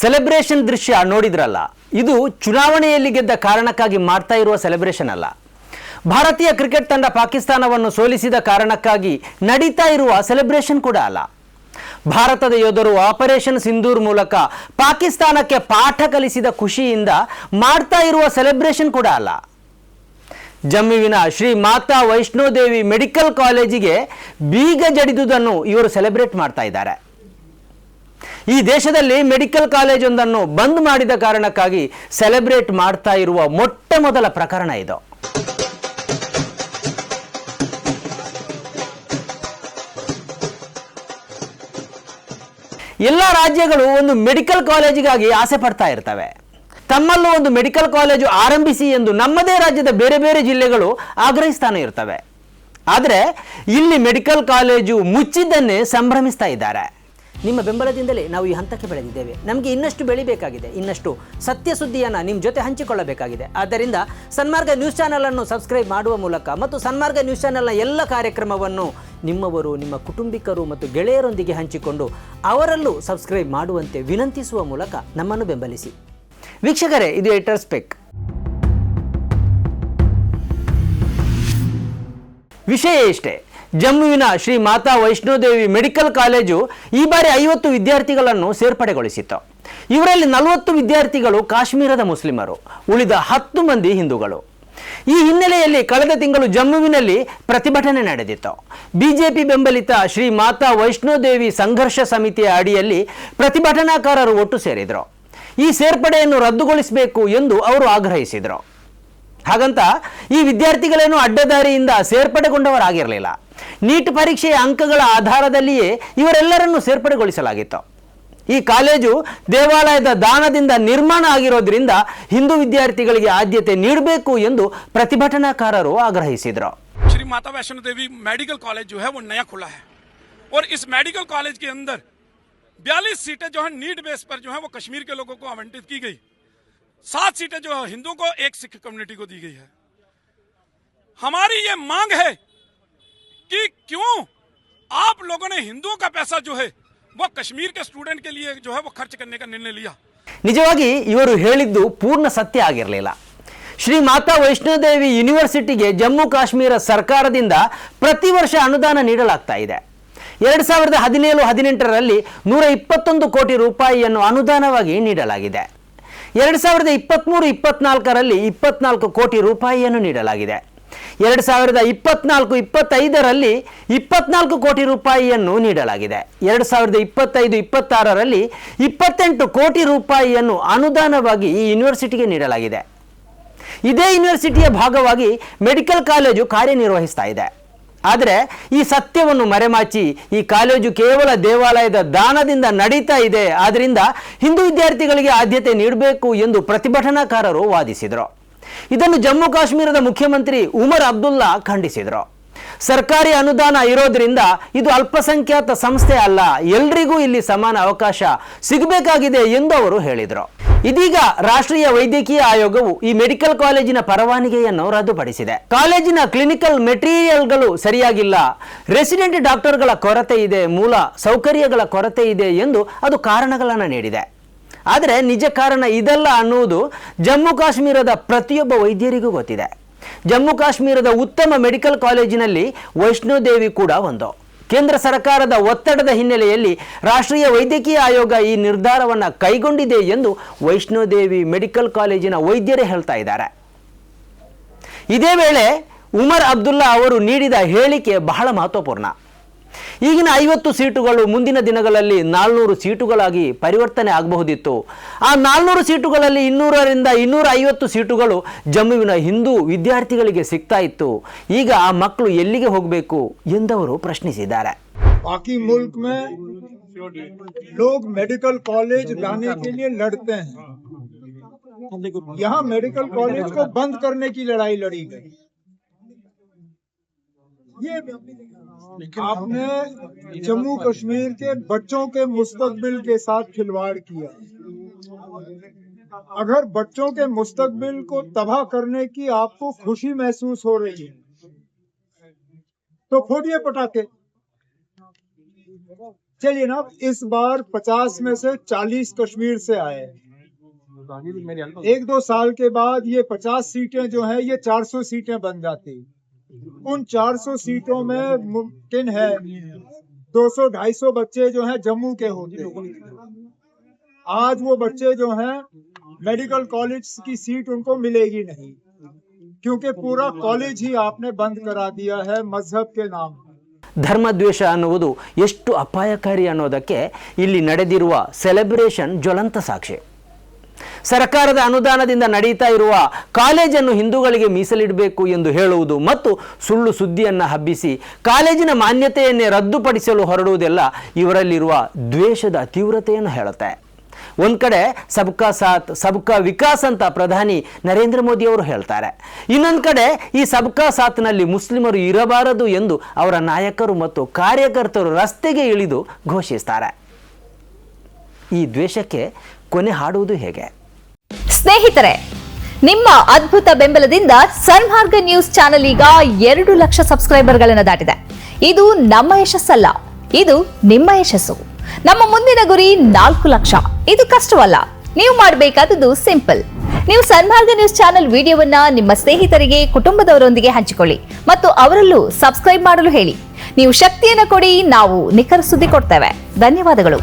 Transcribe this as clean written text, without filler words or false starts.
Celebration ದೃಶ್ಯ ನೋಡಿದ್ರಲ್ಲ, ಇದು ಚುನಾವಣೆಯಲ್ಲಿ ಗೆದ್ದ ಕಾರಣಕ್ಕಾಗಿ ಮಾಡ್ತಾ ಇರುವ ಸೆಲೆಬ್ರೇಷನ್ ಅಲ್ಲ. ಭಾರತೀಯ ಕ್ರಿಕೆಟ್ ತಂಡ ಪಾಕಿಸ್ತಾನವನ್ನು ಸೋಲಿಸಿದ ಕಾರಣಕ್ಕಾಗಿ ನಡೀತಾ ಇರುವ ಸೆಲೆಬ್ರೇಷನ್ ಕೂಡ ಅಲ್ಲ. ಭಾರತದ ಯೋಧರು ಆಪರೇಷನ್ ಸಿಂಧೂರ್ ಮೂಲಕ ಪಾಕಿಸ್ತಾನಕ್ಕೆ ಪಾಠ ಕಲಿಸಿದ ಖುಷಿಯಿಂದ ಮಾಡ್ತಾ ಇರುವ ಸೆಲೆಬ್ರೇಷನ್ ಕೂಡ ಅಲ್ಲ. ಜಮ್ಮುವಿನ ಶ್ರೀ ಮಾತಾ ವೈಷ್ಣೋದೇವಿ ಮೆಡಿಕಲ್ ಕಾಲೇಜಿಗೆ ಬೀಗ ಜಡಿದುದನ್ನು ಇವರು ಸೆಲೆಬ್ರೇಟ್ ಮಾಡ್ತಾ ಇದ್ದಾರೆ. ಈ ದೇಶದಲ್ಲಿ ಮೆಡಿಕಲ್ ಕಾಲೇಜ್ ಒಂದನ್ನು ಬಂದ್ ಮಾಡಿದ ಕಾರಣಕ್ಕಾಗಿ ಸೆಲೆಬ್ರೇಟ್ ಮಾಡ್ತಾ ಇರುವ ಮೊಟ್ಟ ಮೊದಲ ಪ್ರಕರಣ ಇದು. ಎಲ್ಲ ರಾಜ್ಯಗಳು ಒಂದು ಮೆಡಿಕಲ್ ಕಾಲೇಜಿಗಾಗಿ ಆಸೆ ಪಡ್ತಾ ಇರ್ತವೆ. ತಮ್ಮಲ್ಲೂ ಒಂದು ಮೆಡಿಕಲ್ ಕಾಲೇಜು ಆರಂಭಿಸಿ ಎಂದು ನಮ್ಮದೇ ರಾಜ್ಯದ ಬೇರೆ ಬೇರೆ ಜಿಲ್ಲೆಗಳು ಆಗ್ರಹಿಸ್ತಾನೆ ಇರ್ತವೆ. ಆದರೆ ಇಲ್ಲಿ ಮೆಡಿಕಲ್ ಕಾಲೇಜು ಮುಚ್ಚಿದ್ದನ್ನೇ ಸಂಭ್ರಮಿಸ್ತಾ ಇದ್ದಾರೆ. ನಿಮ್ಮ ಬೆಂಬಲದಿಂದಲೇ ನಾವು ಈ ಹಂತಕ್ಕೆ ಬೆಳೆದಿದ್ದೇವೆ. ನಮಗೆ ಇನ್ನಷ್ಟು ಬೆಳಿಬೇಕಾಗಿದೆ, ಇನ್ನಷ್ಟು ಸತ್ಯ ಸುದ್ದಿಯನ್ನು ನಿಮ್ಮ ಜೊತೆ ಹಂಚಿಕೊಳ್ಳಬೇಕಾಗಿದೆ. ಆದ್ದರಿಂದ ಸನ್ಮಾರ್ಗ ನ್ಯೂಸ್ ಚಾನಲನ್ನು ಸಬ್ಸ್ಕ್ರೈಬ್ ಮಾಡುವ ಮೂಲಕ ಮತ್ತು ಸನ್ಮಾರ್ಗ ನ್ಯೂಸ್ ಚಾನಲ್ನ ಎಲ್ಲ ಕಾರ್ಯಕ್ರಮವನ್ನು ನಿಮ್ಮವರು, ನಿಮ್ಮ ಕುಟುಂಬಿಕರು ಮತ್ತು ಗೆಳೆಯರೊಂದಿಗೆ ಹಂಚಿಕೊಂಡು ಅವರಲ್ಲೂ ಸಬ್ಸ್ಕ್ರೈಬ್ ಮಾಡುವಂತೆ ವಿನಂತಿಸುವ ಮೂಲಕ ನಮ್ಮನ್ನು ಬೆಂಬಲಿಸಿ. ವೀಕ್ಷಕರೇ, ಇದು ಎಡಿಟರ್ಸ್ ಪೆಕ್. ವಿಷಯ ಇಷ್ಟೇ. ಜಮ್ಮುವಿನ ಶ್ರೀ ಮಾತಾ ವೈಷ್ಣೋದೇವಿ ಮೆಡಿಕಲ್ ಕಾಲೇಜು ಈ ಬಾರಿ 50 ವಿದ್ಯಾರ್ಥಿಗಳನ್ನು ಸೇರ್ಪಡೆಗೊಳಿಸಿತ್ತು. ಇವರಲ್ಲಿ 40 ವಿದ್ಯಾರ್ಥಿಗಳು ಕಾಶ್ಮೀರದ ಮುಸ್ಲಿಮರು, ಉಳಿದ 10 ಮಂದಿ ಹಿಂದೂಗಳು. ಈ ಹಿನ್ನೆಲೆಯಲ್ಲಿ ಕಳೆದ ತಿಂಗಳು ಜಮ್ಮುವಿನಲ್ಲಿ ಪ್ರತಿಭಟನೆ ನಡೆದಿತ್ತು. ಬಿಜೆಪಿ ಬೆಂಬಲಿತ ಶ್ರೀ ಮಾತಾ ವೈಷ್ಣೋದೇವಿ ಸಂಘರ್ಷ ಸಮಿತಿಯ ಅಡಿಯಲ್ಲಿ ಪ್ರತಿಭಟನಾಕಾರರು ಒಟ್ಟು ಸೇರಿದರು. ಈ ಸೇರ್ಪಡೆಯನ್ನು ರದ್ದುಗೊಳಿಸಬೇಕು ಎಂದು ಅವರು ಆಗ್ರಹಿಸಿದರು. ಹಾಗಂತ ಈ ವಿದ್ಯಾರ್ಥಿಗಳೇನು ಅಡ್ಡದಾರಿಯಿಂದ ಸೇರ್ಪಡೆಗೊಂಡವರಾಗಿರಲಿಲ್ಲ. ನೀಟ್ ಪರೀಕ್ಷೆಯ ಅಂಕಗಳ ಆಧಾರದಲ್ಲಿಯೇ ಇವರೆಲ್ಲರನ್ನು ಸೇರ್ಪಡೆಗೊಳಿಸಲಾಗಿತ್ತು. ಈ ಕಾಲೇಜು ದೇವಾಲಯದ ದಾನದಿಂದ ನಿರ್ಮಾಣ ಆಗಿರೋದ್ರಿಂದ ಹಿಂದೂ ವಿದ್ಯಾರ್ಥಿಗಳಿಗೆ ಆದ್ಯತೆ ನೀಡಬೇಕು ಎಂದು ಪ್ರತಿಭಟನಾಕಾರರು ಆಗ್ರಹಿಸಿದರು. श्री माता वैष्णो देवी मेडिकल कॉलेज जो है वो नया खुला है और इस मेडिकल कॉलेज के अंदर 42 सीटें जो है नीट बेस पर जो है वो कश्मीर के लोगों को आवंटित की गई। 7 सीटें जो है हिंदुओं को, 1 सिख कम्युनिटी को दी गई है। हमारी ये मांग है कि क्यों आप लोगों ने हिंदुओं का पैसा जो है वो कश्मीर के स्टूडेंट के लिए जो है वो खर्च करने का निर्णय लिया। ನಿಜವಾಗಿ ಇವರು ಹೇಳಿದ್ದು ಪೂರ್ಣ ಸತ್ಯ ಆಗಿರಲಿಲ್ಲ. ಶ್ರೀ ಮಾತಾ ವೈಷ್ಣೋದೇವಿ ಯೂನಿವರ್ಸಿಟಿಗೆ ಜಮ್ಮು ಕಾಶ್ಮೀರ ಸರ್ಕಾರದಿಂದ ಪ್ರತಿ ವರ್ಷ ಅನುದಾನ ನೀಡಲಾಗ್ತಾ ಇದೆ. 2017-18ರಲ್ಲಿ 121 ಕೋಟಿ ರೂಪಾಯಿಯನ್ನು ಅನುದಾನವಾಗಿ ನೀಡಲಾಗಿದೆ. 2023-24ರಲ್ಲಿ 24 ಕೋಟಿ ರೂಪಾಯಿಯನ್ನು ನೀಡಲಾಗಿದೆ. 2024-25ರಲ್ಲಿ 24 ಕೋಟಿ ರೂಪಾಯಿಯನ್ನು ನೀಡಲಾಗಿದೆ. 2025-26ರಲ್ಲಿ 28 ಕೋಟಿ ರೂಪಾಯಿಯನ್ನು ಅನುದಾನವಾಗಿ ಈ ಯೂನಿವರ್ಸಿಟಿಗೆ ನೀಡಲಾಗಿದೆ. ಇದೇ ಯೂನಿವರ್ಸಿಟಿಯ ಭಾಗವಾಗಿ ಮೆಡಿಕಲ್ ಕಾಲೇಜು ಕಾರ್ಯನಿರ್ವಹಿಸ್ತಾ ಇದೆ. ಆದರೆ ಈ ಸತ್ಯವನ್ನು ಮರೆಮಾಚಿ ಈ ಕಾಲೇಜು ಕೇವಲ ದೇವಾಲಯದ ದಾನದಿಂದ ನಡೀತಾ ಇದೆ, ಆದ್ದರಿಂದ ಹಿಂದೂ ವಿದ್ಯಾರ್ಥಿಗಳಿಗೆ ಆದ್ಯತೆ ನೀಡಬೇಕು ಎಂದು ಪ್ರತಿಭಟನಾಕಾರರು ವಾದಿಸಿದರು. ಇದನ್ನು ಜಮ್ಮು ಕಾಶ್ಮೀರದ ಮುಖ್ಯಮಂತ್ರಿ ಉಮರ್ ಅಬ್ದುಲ್ಲಾ ಖಂಡಿಸಿದರು. ಸರ್ಕಾರಿ ಅನುದಾನ ಇರೋದ್ರಿಂದ ಇದು ಅಲ್ಪಸಂಖ್ಯಾತ ಸಂಸ್ಥೆ ಅಲ್ಲ, ಎಲ್ರಿಗೂ ಇಲ್ಲಿ ಸಮಾನ ಅವಕಾಶ ಸಿಗಬೇಕಾಗಿದೆ ಎಂದು ಅವರು ಹೇಳಿದರು. ಇದೀಗ ರಾಷ್ಟ್ರೀಯ ವೈದ್ಯಕೀಯ ಆಯೋಗವು ಈ ಮೆಡಿಕಲ್ ಕಾಲೇಜಿನ ಪರವಾನಗಿಯನ್ನು ರದ್ದುಪಡಿಸಿದೆ. ಕಾಲೇಜಿನ ಕ್ಲಿನಿಕಲ್ ಮೆಟೀರಿಯಲ್ಗಳು ಸರಿಯಾಗಿಲ್ಲ, ರೆಸಿಡೆಂಟ್ ಡಾಕ್ಟರ್ಗಳ ಕೊರತೆ ಇದೆ, ಮೂಲ ಸೌಕರ್ಯಗಳ ಕೊರತೆ ಇದೆ ಎಂದು ಅದು ಕಾರಣಗಳನ್ನು ನೀಡಿದೆ. ಆದರೆ ನಿಜ ಕಾರಣ ಇದಲ್ಲ ಅನ್ನುವುದು ಜಮ್ಮು ಕಾಶ್ಮೀರದ ಪ್ರತಿಯೊಬ್ಬ ವೈದ್ಯರಿಗೂ ಗೊತ್ತಿದೆ. ಜಮ್ಮು ಕಾಶ್ಮೀರದ ಉತ್ತಮ ಮೆಡಿಕಲ್ ಕಾಲೇಜಿನಲ್ಲಿ ವೈಷ್ಣೋದೇವಿ ಕೂಡ ಒಂದು. ಕೇಂದ್ರ ಸರ್ಕಾರದ ಒತ್ತಡದ ಹಿನ್ನೆಲೆಯಲ್ಲಿ ರಾಷ್ಟ್ರೀಯ ವೈದ್ಯಕೀಯ ಆಯೋಗ ಈ ನಿರ್ಧಾರವನ್ನು ಕೈಗೊಂಡಿದೆ ಎಂದು ವೈಷ್ಣೋದೇವಿ ಮೆಡಿಕಲ್ ಕಾಲೇಜಿನ ವೈದ್ಯರೇ ಹೇಳ್ತಾ ಇದ್ದಾರೆ. ಇದೇ ವೇಳೆ ಉಮರ್ ಅಬ್ದುಲ್ಲಾ ಅವರು ನೀಡಿದ ಹೇಳಿಕೆ ಬಹಳ ಮಹತ್ವಪೂರ್ಣ. ಈಗಿನ 50 ಸೀಟುಗಳು ಮುಂದಿನ ದಿನಗಳಲ್ಲಿ 400 ಸೀಟುಗಳಾಗಿ ಪರಿವರ್ತನೆ ಆಗಬಹುದಿತ್ತು. ಆ 400 ಸೀಟುಗಳಲ್ಲಿ 200ರಿಂದ 250 ಸೀಟುಗಳು ಜಮ್ಮುವಿನ ಹಿಂದೂ ವಿದ್ಯಾರ್ಥಿಗಳಿಗೆ ಸಿಗ್ತಾ ಇತ್ತು. ಈಗ ಆ ಮಕ್ಕಳು ಎಲ್ಲಿಗೆ ಹೋಗಬೇಕು ಎಂದವರು ಪ್ರಶ್ನಿಸಿದ್ದಾರೆ. बाकी मुल्क में लोग मेडिकल कॉलेज लाने के लिए लड़ते हैं, यहाँ मेडिकल कॉलेज को बंद करने की लड़ाई लड़ी गई। ये आपने जम्मू कश्मीर के बच्चों के मुस्तकबिल के साथ खिलवाड़ किया। अगर बच्चों के मुस्तकबिल को तबाह करने की आपको खुशी महसूस हो रही है तो फोड़िए पटाखे। चलिए ना, इस बार 50 में से 40 कश्मीर से आए। 1-2 साल के बाद ये 50 सीटें जो हैं ये 400 सीटें बन जाती। उन 400 सीटों में मुमकिन है 200-250 बच्चे जो हैं जम्मू के होते। आज वो बच्चे जो हैं मेडिकल कॉलेज की सीट उनको मिलेगी नहीं, क्योंकि पूरा कॉलेज ही आपने बंद करा दिया है मजहब के नाम पर। ಧರ್ಮದ್ವೇಷ ಅನ್ನುವುದು ಎಷ್ಟು ಅಪಾಯಕಾರಿ ಅನ್ನೋದಕ್ಕೆ ಇಲ್ಲಿ ನಡೆದಿರುವ ಸೆಲೆಬ್ರೇಷನ್ ಜ್ವಲಂತ ಸಾಕ್ಷಿ. ಸರ್ಕಾರದ ಅನುದಾನದಿಂದ ನಡೀತಾ ಇರುವ ಕಾಲೇಜನ್ನು ಹಿಂದೂಗಳಿಗೆ ಮೀಸಲಿಡಬೇಕು ಎಂದು ಹೇಳುವುದು ಮತ್ತು ಸುಳ್ಳು ಸುದ್ದಿಯನ್ನು ಹಬ್ಬಿಸಿ ಕಾಲೇಜಿನ ಮಾನ್ಯತೆಯನ್ನೇ ರದ್ದುಪಡಿಸಲು ಹೊರಡುವುದೆಲ್ಲ ಇವರಲ್ಲಿರುವ ದ್ವೇಷದ ತೀವ್ರತೆಯನ್ನು ಹೇಳುತ್ತೆ. ಒಂದು ಕಡೆ ಸಬ್ಕಾ ಸಾಥ್ ಸಬ್ಕಾ ವಿಕಾಸ್ ಅಂತ ಪ್ರಧಾನಿ ನರೇಂದ್ರ ಮೋದಿ ಅವರು ಹೇಳ್ತಾರೆ. ಇನ್ನೊಂದು ಕಡೆ ಈ ಸಬ್ಕಾ ಸಾಥ್ನಲ್ಲಿ ಮುಸ್ಲಿಮರು ಇರಬಾರದು ಎಂದು ಅವರ ನಾಯಕರು ಮತ್ತು ಕಾರ್ಯಕರ್ತರು ರಸ್ತೆಗೆ ಇಳಿದು ಘೋಷಿಸ್ತಾರೆ. ಈ ದ್ವೇಷಕ್ಕೆ ಕೊನೆ ಹಾಡುವುದು ಹೇಗೆ? ಸ್ನೇಹಿತರೆ, ನಿಮ್ಮ ಅದ್ಭುತ ಬೆಂಬಲದಿಂದ ಸನ್ಮಾರ್ಗ ನ್ಯೂಸ್ ಚಾನೆಲ್ ಈಗ 2 ಲಕ್ಷ ಸಬ್ಸ್ಕ್ರೈಬರ್ಗಳನ್ನು ದಾಟಿದೆ. ಇದು ನಮ್ಮ ಯಶಸ್ಸಲ್ಲ, ಇದು ನಿಮ್ಮ ಯಶಸ್ಸು. ನಮ್ಮ ಮುಂದಿನ ಗುರಿ 4 ಲಕ್ಷ. ಇದು ಕಷ್ಟವಲ್ಲ. ನೀವು ಮಾಡಬೇಕಾದದ್ದು ಸಿಂಪಲ್. ನೀವು ಸನ್ಮಾರ್ಗ ನ್ಯೂಸ್ ಚಾನೆಲ್ ವಿಡಿಯೋವನ್ನ ನಿಮ್ಮ ಸ್ನೇಹಿತರಿಗೆ, ಕುಟುಂಬದವರೊಂದಿಗೆ ಹಂಚಿಕೊಳ್ಳಿ ಮತ್ತು ಅವರಲ್ಲೂ ಸಬ್ಸ್ಕ್ರೈಬ್ ಮಾಡಲು ಹೇಳಿ. ನೀವು ಶಕ್ತಿಯನ್ನು ಕೊಡಿ, ನಾವು ನಿಖರ ಸುದ್ದಿ ಕೊಡ್ತೇವೆ. ಧನ್ಯವಾದಗಳು.